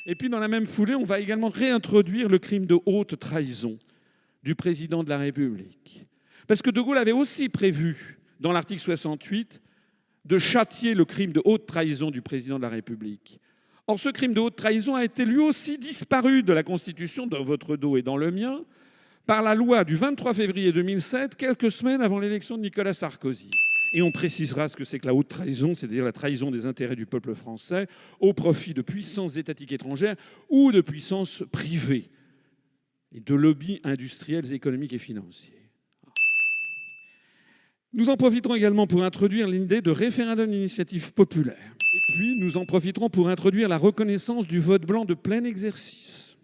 Et puis dans la même foulée, on va également réintroduire le crime de haute trahison du président de la République. Parce que De Gaulle avait aussi prévu, dans l'article 68, de châtier le crime de haute trahison du président de la République. Or, ce crime de haute trahison a été lui aussi disparu de la Constitution, dans votre dos et dans le mien, par la loi du 23 février 2007, quelques semaines avant l'élection de Nicolas Sarkozy. Et on précisera ce que c'est que la haute trahison, c'est-à-dire la trahison des intérêts du peuple français au profit de puissances étatiques étrangères ou de puissances privées et de lobbies industriels, économiques et financiers. Nous en profiterons également pour introduire l'idée de référendum d'initiative populaire. Et puis, nous en profiterons pour introduire la reconnaissance du vote blanc de plein exercice.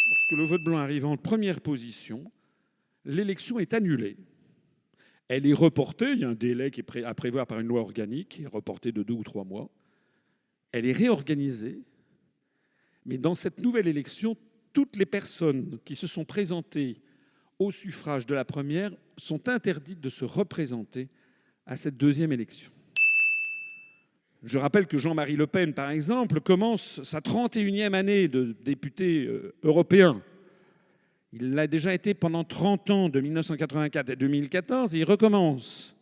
Lorsque le vote blanc arrive en première position, l'élection est annulée. Elle est reportée, il y a un délai qui est à prévoir par une loi organique, qui est reporté de 2 ou 3 mois. Elle est réorganisée, mais dans cette nouvelle élection, toutes les personnes qui se sont présentées au suffrage de la première sont interdites de se représenter à cette deuxième élection. Je rappelle que Jean-Marie Le Pen, par exemple, commence sa 31e année de député européen. Il l'a déjà été pendant 30 ans, de 1984 à 2014, et il recommence.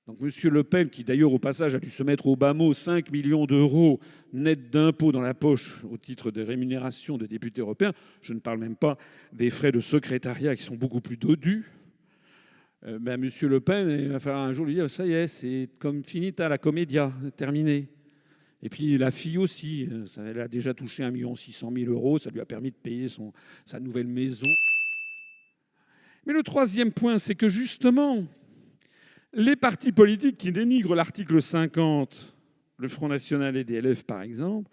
Donc M. Le Pen, qui d'ailleurs au passage a dû se mettre au bas mot 5 millions d'euros nets d'impôts dans la poche au titre des rémunérations de députés européens, je ne parle même pas des frais de secrétariat qui sont beaucoup plus dodus, M. Le Pen, il va falloir un jour lui dire « ça y est, c'est comme finita la commedia, terminé ». Et puis la fille aussi, elle a déjà touché 1 600 000 €, ça lui a permis de payer sa nouvelle maison. Mais le troisième point, c'est que justement, les partis politiques qui dénigrent l'article 50, le Front National et DLF par exemple,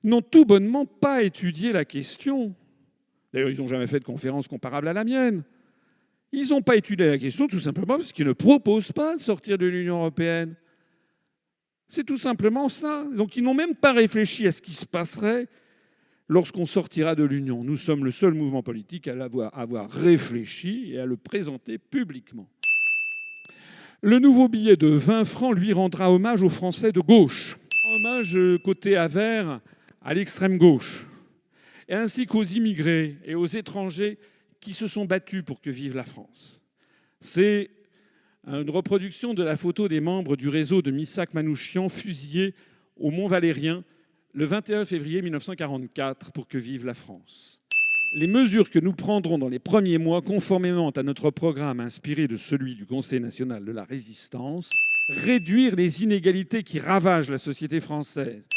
n'ont tout bonnement pas étudié la question. D'ailleurs, ils n'ont jamais fait de conférence comparable à la mienne. Ils n'ont pas étudié la question tout simplement parce qu'ils ne proposent pas de sortir de l'Union européenne. C'est tout simplement ça. Donc ils n'ont même pas réfléchi à ce qui se passerait lorsqu'on sortira de l'Union. Nous sommes le seul mouvement politique à avoir réfléchi et à le présenter publiquement. Le nouveau billet de 20 francs, lui, rendra hommage aux Français de gauche. Hommage côté Avert à l'extrême gauche, et ainsi qu'aux immigrés et aux étrangers qui se sont battus pour que vive la France. C'est une reproduction de la photo des membres du réseau de Missak Manouchian fusillés au Mont-Valérien le 21 février 1944 pour que vive la France. Les mesures que nous prendrons dans les premiers mois, conformément à notre programme inspiré de celui du Conseil national de la Résistance, réduire les inégalités qui ravagent la société française,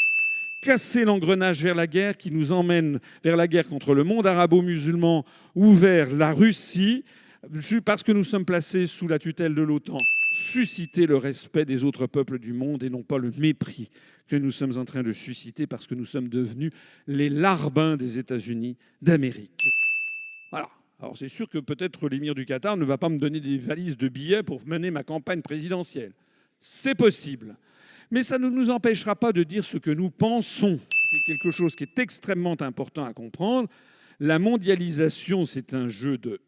casser l'engrenage vers la guerre qui nous emmène vers la guerre contre le monde arabo-musulman ou vers la Russie, parce que nous sommes placés sous la tutelle de l'OTAN, susciter le respect des autres peuples du monde et non pas le mépris que nous sommes en train de susciter parce que nous sommes devenus les larbins des États-Unis d'Amérique. Voilà. Alors c'est sûr que peut-être l'émir du Qatar ne va pas me donner des valises de billets pour mener ma campagne présidentielle. C'est possible. Mais ça ne nous empêchera pas de dire ce que nous pensons. C'est quelque chose qui est extrêmement important à comprendre. La mondialisation, c'est un jeu de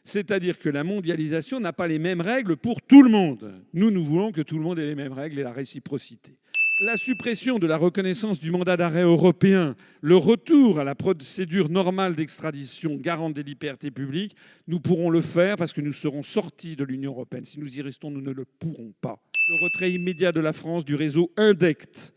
c'est-à-dire que la mondialisation n'a pas les mêmes règles pour tout le monde. Nous voulons que tout le monde ait les mêmes règles et la réciprocité. La suppression de la reconnaissance du mandat d'arrêt européen, le retour à la procédure normale d'extradition garante des libertés publiques, nous pourrons le faire parce que nous serons sortis de l'Union européenne. Si nous y restons, nous ne le pourrons pas. Le retrait immédiat de la France du réseau INDECT,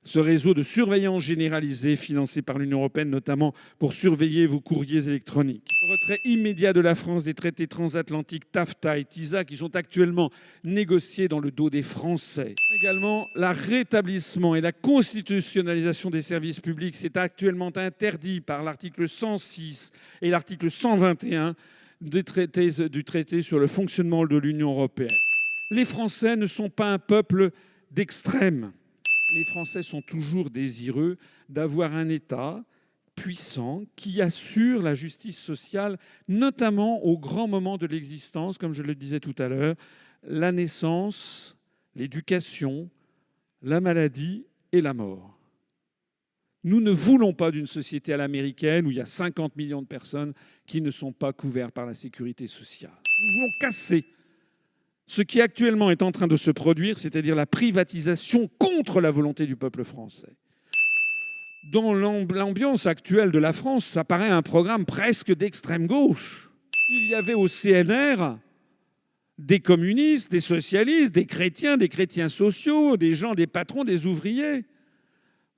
ce réseau de surveillance généralisée financé par l'Union européenne, notamment pour surveiller vos courriers électroniques. Le retrait immédiat de la France des traités transatlantiques TAFTA et TISA qui sont actuellement négociés dans le dos des Français. Également, le rétablissement et la constitutionnalisation des services publics, c'est actuellement interdit par l'article 106 et l'article 121 du traité sur le fonctionnement de l'Union européenne. Les Français ne sont pas un peuple d'extrême. Les Français sont toujours désireux d'avoir un État puissant qui assure la justice sociale, notamment aux grands moments de l'existence, comme je le disais tout à l'heure, la naissance, l'éducation, la maladie et la mort. Nous ne voulons pas d'une société à l'américaine où il y a 50 millions de personnes qui ne sont pas couvertes par la sécurité sociale. Nous voulons casser ce qui actuellement est en train de se produire, c'est-à-dire la privatisation contre la volonté du peuple français. Dans l'ambiance actuelle de la France, ça paraît un programme presque d'extrême gauche. Il y avait au CNR des communistes, des socialistes, des chrétiens sociaux, des gens, des patrons, des ouvriers.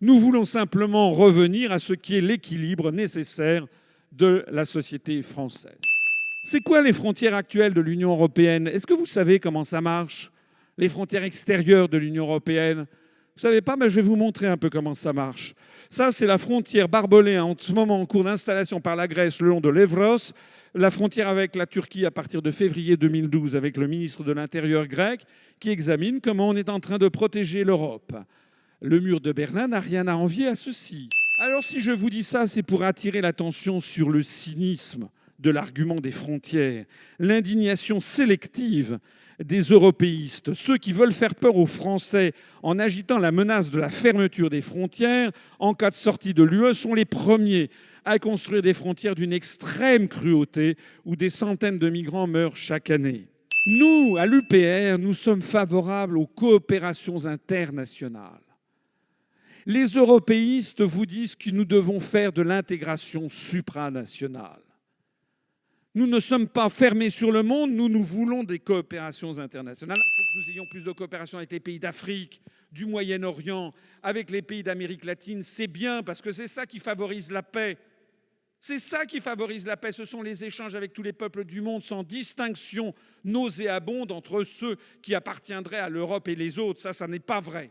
Nous voulons simplement revenir à ce qui est l'équilibre nécessaire de la société française. C'est quoi les frontières actuelles de l'Union européenne? Est-ce que vous savez comment ça marche? Les frontières extérieures de l'Union européenne? Vous savez pas? Mais je vais vous montrer un peu comment ça marche. Ça, c'est la frontière barbelée en ce moment en cours d'installation par la Grèce le long de l'Evros, la frontière avec la Turquie à partir de février 2012 avec le ministre de l'Intérieur grec qui examine comment on est en train de protéger l'Europe. Le mur de Berlin n'a rien à envier à ceci. Alors si je vous dis ça, c'est pour attirer l'attention sur le cynisme de l'argument des frontières, l'indignation sélective des européistes, ceux qui veulent faire peur aux Français en agitant la menace de la fermeture des frontières en cas de sortie de l'UE, sont les premiers à construire des frontières d'une extrême cruauté où des centaines de migrants meurent chaque année. Nous, à l'UPR, nous sommes favorables aux coopérations internationales. Les européistes vous disent que nous devons faire de l'intégration supranationale. Nous ne sommes pas fermés sur le monde, nous voulons des coopérations internationales. Il faut que nous ayons plus de coopération avec les pays d'Afrique, du Moyen-Orient, avec les pays d'Amérique latine. C'est bien parce que c'est ça qui favorise la paix. C'est ça qui favorise la paix. Ce sont les échanges avec tous les peuples du monde sans distinction nauséabonde entre ceux qui appartiendraient à l'Europe et les autres. Ça n'est pas vrai.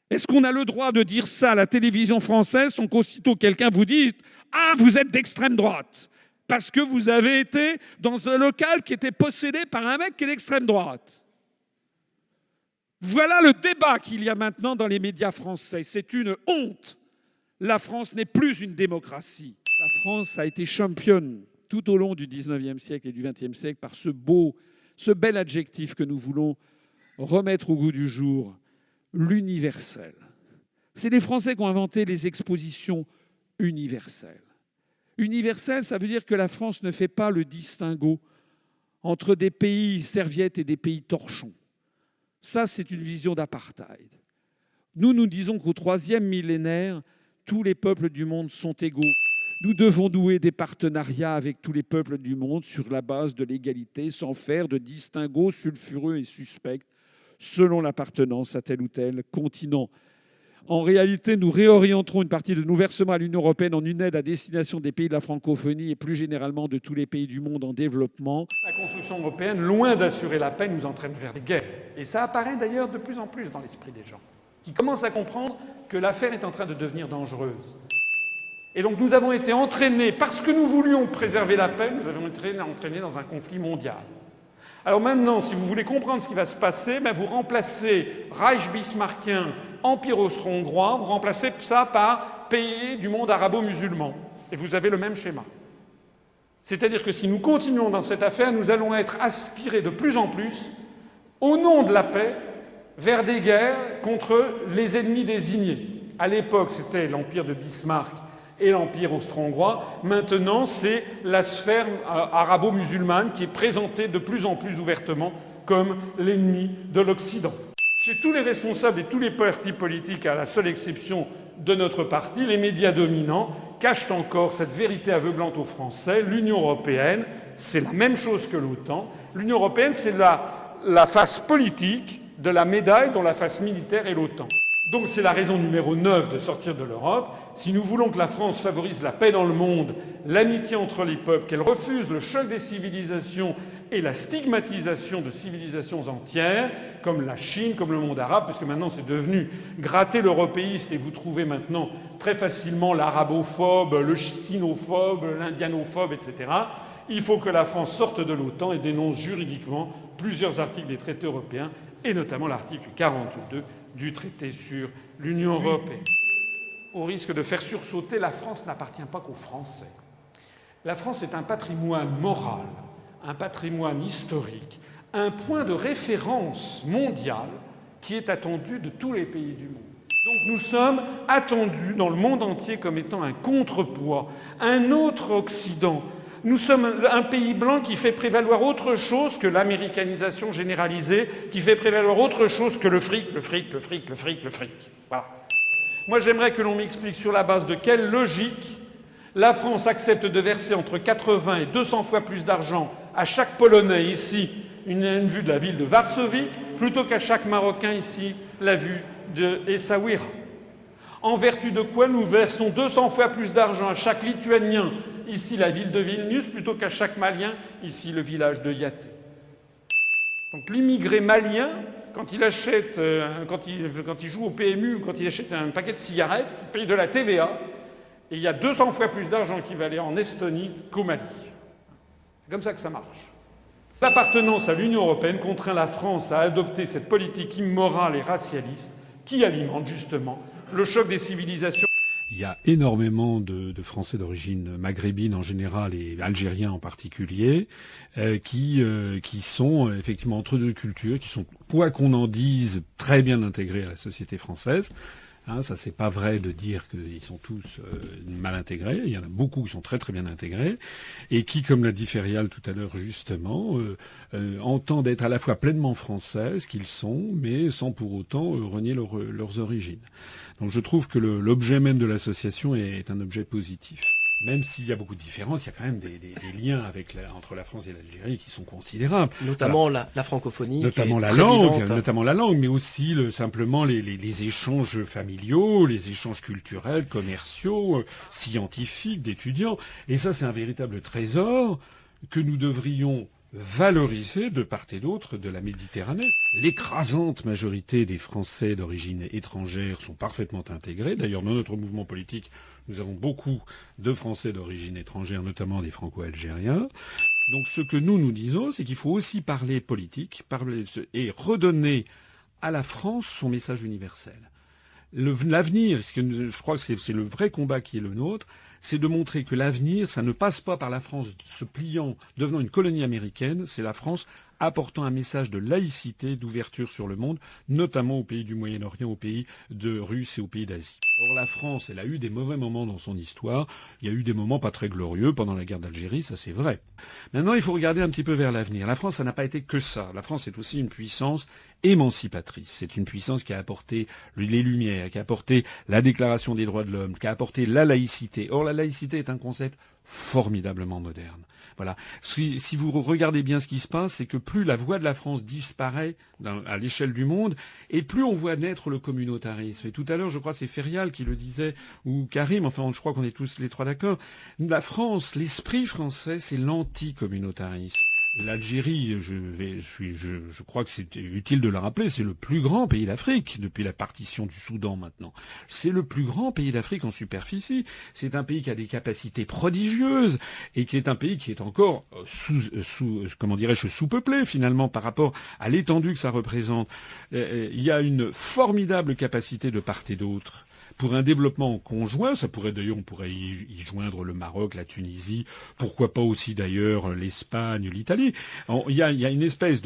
Est-ce qu'on a le droit de dire ça à la télévision française sans qu'aussitôt quelqu'un vous dise « Ah, vous êtes d'extrême droite !» parce que vous avez été dans un local qui était possédé par un mec qui est d'extrême droite. Voilà le débat qu'il y a maintenant dans les médias français. C'est une honte. La France n'est plus une démocratie. La France a été championne tout au long du 19e siècle et du 20e siècle par ce bel adjectif que nous voulons remettre au goût du jour, l'universel. C'est les Français qui ont inventé les expositions universelles. Universel, ça veut dire que la France ne fait pas le distinguo entre des pays serviettes et des pays torchons. Ça, c'est une vision d'apartheid. Nous disons qu'au 3e millénaire, tous les peuples du monde sont égaux. Nous devons nouer des partenariats avec tous les peuples du monde sur la base de l'égalité, sans faire de distinguo sulfureux et suspect selon l'appartenance à tel ou tel continent. En réalité, nous réorienterons une partie de nos versements à l'Union européenne en une aide à destination des pays de la francophonie et plus généralement de tous les pays du monde en développement. La construction européenne, loin d'assurer la paix, nous entraîne vers des guerres. Et ça apparaît d'ailleurs de plus en plus dans l'esprit des gens, qui commencent à comprendre que l'affaire est en train de devenir dangereuse. Et donc nous avons été entraînés, parce que nous voulions préserver la paix, nous avons été entraînés dans un conflit mondial. Alors maintenant, si vous voulez comprendre ce qui va se passer, vous remplacez Reich bismarckien, Empire austro-hongrois, vous remplacez ça par pays du monde arabo-musulman. Et vous avez le même schéma. C'est-à-dire que si nous continuons dans cette affaire, nous allons être aspirés de plus en plus, au nom de la paix, vers des guerres contre les ennemis désignés. À l'époque, c'était l'Empire de Bismarck et l'Empire austro-hongrois. Maintenant, c'est la sphère arabo-musulmane qui est présentée de plus en plus ouvertement comme l'ennemi de l'Occident. Chez tous les responsables et tous les partis politiques, à la seule exception de notre parti, les médias dominants cachent encore cette vérité aveuglante aux Français. L'Union européenne, c'est la même chose que l'OTAN. L'Union européenne, c'est la face politique de la médaille dont la face militaire est l'OTAN. Donc c'est la raison numéro 9 de sortir de l'Europe. Si nous voulons que la France favorise la paix dans le monde, l'amitié entre les peuples, qu'elle refuse le choc des civilisations et la stigmatisation de civilisations entières, comme la Chine, comme le monde arabe, parce que maintenant c'est devenu gratter l'européiste et vous trouvez maintenant très facilement l'arabophobe, le sinophobe, l'indianophobe, etc. Il faut que la France sorte de l'OTAN et dénonce juridiquement plusieurs articles des traités européens, et notamment l'article 42 du traité sur l'Union européenne. Au risque de faire sursauter, la France n'appartient pas qu'aux Français. La France est un patrimoine moral, un patrimoine historique, un point de référence mondial qui est attendu de tous les pays du monde. Donc nous sommes attendus dans le monde entier comme étant un contrepoids, un autre Occident. Nous sommes un pays blanc qui fait prévaloir autre chose que l'américanisation généralisée, qui fait prévaloir autre chose que le fric, le fric, le fric, le fric, le fric. Voilà. Moi, j'aimerais que l'on m'explique sur la base de quelle logique la France accepte de verser entre 80 et 200 fois plus d'argent à chaque Polonais ici une vue de la ville de Varsovie, plutôt qu'à chaque Marocain ici la vue de Essaouira. En vertu de quoi nous versons 200 fois plus d'argent à chaque Lituanien ici la ville de Vilnius, plutôt qu'à chaque Malien ici le village de Yaté. Donc l'immigré malien, quand il achète, quand il joue au PMU ou quand il achète un paquet de cigarettes, il paye de la TVA et il y a 200 fois plus d'argent qui va aller en Estonie qu'au Mali. C'est comme ça que ça marche. L'appartenance à l'Union européenne contraint la France à adopter cette politique immorale et racialiste qui alimente justement le choc des civilisations. Il y a énormément de Français d'origine maghrébine en général et algériens en particulier qui sont effectivement entre deux cultures, qui sont, quoi qu'on en dise, très bien intégrés à la société française. Ça, c'est pas vrai de dire qu'ils sont tous mal intégrés. Il y en a beaucoup qui sont très très bien intégrés et qui, comme l'a dit Ferial tout à l'heure justement, entendent être à la fois pleinement français, ce qu'ils sont, mais sans pour autant renier leurs origines. Donc je trouve que l'objet même de l'association est un objet positif. Même s'il y a beaucoup de différences, il y a quand même des liens entre la France et l'Algérie qui sont considérables. Notamment la francophonie. Notamment la langue, mais aussi simplement les échanges familiaux, les échanges culturels, commerciaux, scientifiques, d'étudiants. Et ça, c'est un véritable trésor que nous devrions valoriser de part et d'autre de la Méditerranée. L'écrasante majorité des Français d'origine étrangère sont parfaitement intégrés. D'ailleurs, dans notre mouvement politique, nous avons beaucoup de Français d'origine étrangère, notamment des Franco-Algériens. Donc ce que nous disons, c'est qu'il faut aussi parler politique, et redonner à la France son message universel. L'avenir, je crois que c'est le vrai combat qui est le nôtre, c'est de montrer que l'avenir, ça ne passe pas par la France se pliant, devenant une colonie américaine, c'est la France apportant un message de laïcité, d'ouverture sur le monde, notamment aux pays du Moyen-Orient, aux pays de Russie et aux pays d'Asie. Or, la France, elle a eu des mauvais moments dans son histoire. Il y a eu des moments pas très glorieux pendant la guerre d'Algérie, ça c'est vrai. Maintenant, il faut regarder un petit peu vers l'avenir. La France, ça n'a pas été que ça. La France est aussi une puissance émancipatrice. C'est une puissance qui a apporté les Lumières, qui a apporté la Déclaration des droits de l'homme, qui a apporté la laïcité. Or, la laïcité est un concept formidablement moderne. Voilà. Si vous regardez bien ce qui se passe, c'est que plus la voix de la France disparaît à l'échelle du monde, et plus on voit naître le communautarisme. Et tout à l'heure, je crois que c'est Ferial qui le disait, ou Karim, enfin, je crois qu'on est tous les trois d'accord. La France, l'esprit français, c'est l'anticommunautarisme. L'Algérie, je crois que c'est utile de le rappeler, c'est le plus grand pays d'Afrique depuis la partition du Soudan maintenant. C'est le plus grand pays d'Afrique en superficie. C'est un pays qui a des capacités prodigieuses et qui est un pays qui est encore sous-peuplé finalement par rapport à l'étendue que ça représente. Il y a une formidable capacité de part et d'autre. Pour un développement conjoint, on pourrait y joindre le Maroc, la Tunisie, pourquoi pas aussi d'ailleurs l'Espagne, l'Italie. Il y a une espèce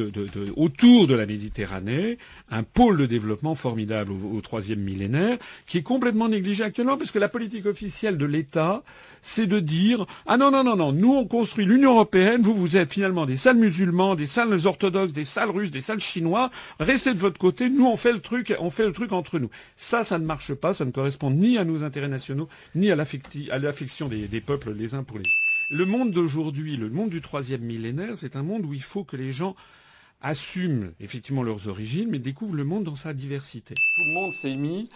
autour de la Méditerranée, un pôle de développement formidable au troisième millénaire, qui est complètement négligé actuellement, parce que la politique officielle de l'État, c'est de dire ah non, nous on construit l'Union européenne, vous êtes finalement des sales musulmans, des sales orthodoxes, des sales russes, des sales chinois, restez de votre côté, nous on fait le truc entre nous. Ça ne marche pas, ça ne correspond ni à nos intérêts nationaux, ni à l'affection des peuples les uns pour les autres. Le monde d'aujourd'hui, le monde du troisième millénaire, c'est un monde où il faut que les gens assument effectivement leurs origines, mais découvrent le monde dans sa diversité. Tout le monde s'est mis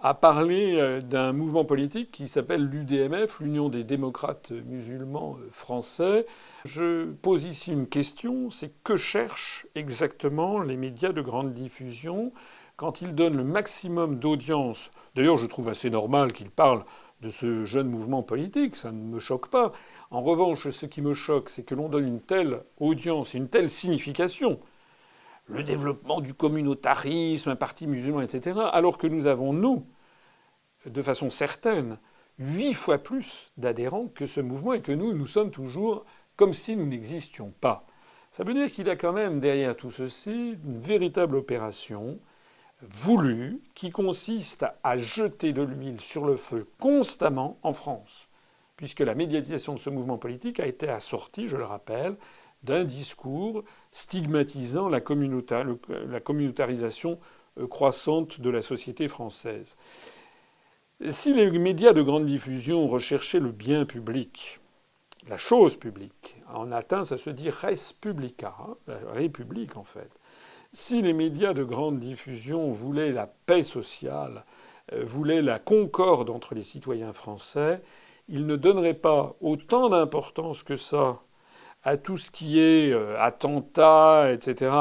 à parler d'un mouvement politique qui s'appelle l'UDMF, l'Union des démocrates musulmans français. Je pose ici une question, c'est que cherchent exactement les médias de grande diffusion quand ils donnent le maximum d'audience? D'ailleurs, je trouve assez normal qu'ils parlent de ce jeune mouvement politique, ça ne me choque pas. En revanche, ce qui me choque, c'est que l'on donne une telle audience, une telle signification, le développement du communautarisme, un parti musulman, etc., alors que nous avons, nous, de façon certaine, 8 fois plus d'adhérents que ce mouvement et que nous sommes toujours comme si nous n'existions pas. Ça veut dire qu'il y a quand même derrière tout ceci une véritable opération voulue qui consiste à jeter de l'huile sur le feu constamment en France, puisque la médiatisation de ce mouvement politique a été assortie, je le rappelle, d'un discours stigmatisant la communautarisation croissante de la société française. Si les médias de grande diffusion recherchaient le bien public, la chose publique, en latin ça se dit res publica, la république en fait. Si les médias de grande diffusion voulaient la paix sociale, voulaient la concorde entre les citoyens français, ils ne donneraient pas autant d'importance que ça à tout ce qui est attentats, etc.,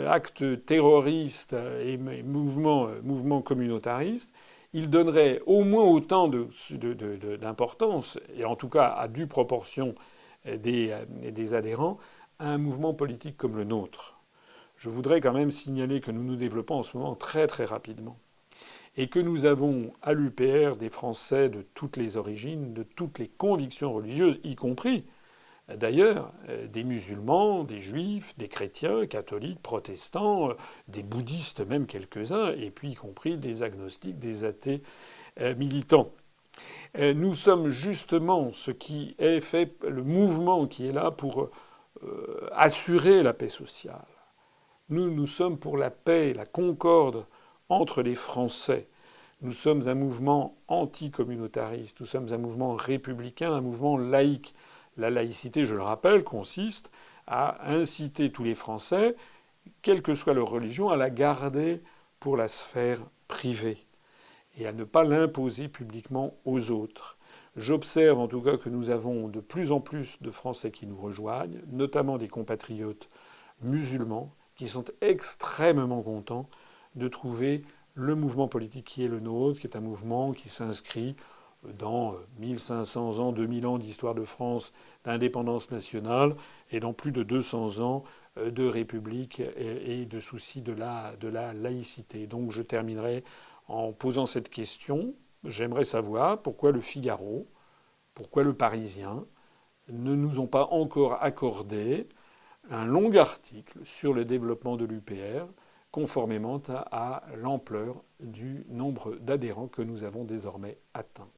actes terroristes et mouvements communautaristes. Ils donneraient au moins autant d'importance, et en tout cas à due proportion des adhérents, à un mouvement politique comme le nôtre. Je voudrais quand même signaler que nous nous développons en ce moment très très rapidement et que nous avons à l'UPR des Français de toutes les origines, de toutes les convictions religieuses, y compris d'ailleurs des musulmans, des juifs, des chrétiens, catholiques, protestants, des bouddhistes même quelques-uns, et puis y compris des agnostiques, des athées militants. Nous sommes justement ce qui est fait, le mouvement qui est là pour assurer la paix sociale. Nous sommes pour la paix, la concorde entre les Français. Nous sommes un mouvement anticommunautariste, nous sommes un mouvement républicain, un mouvement laïque. La laïcité, je le rappelle, consiste à inciter tous les Français, quelle que soit leur religion, à la garder pour la sphère privée et à ne pas l'imposer publiquement aux autres. J'observe en tout cas que nous avons de plus en plus de Français qui nous rejoignent, notamment des compatriotes musulmans, qui sont extrêmement contents de trouver le mouvement politique qui est le nôtre, qui est un mouvement qui s'inscrit dans 1500 ans, 2000 ans d'histoire de France, d'indépendance nationale, et dans plus de 200 ans de république et de souci de la laïcité. Donc je terminerai en posant cette question. J'aimerais savoir pourquoi le Figaro, pourquoi le Parisien ne nous ont pas encore accordé un long article sur le développement de l'UPR, conformément à l'ampleur du nombre d'adhérents que nous avons désormais atteint.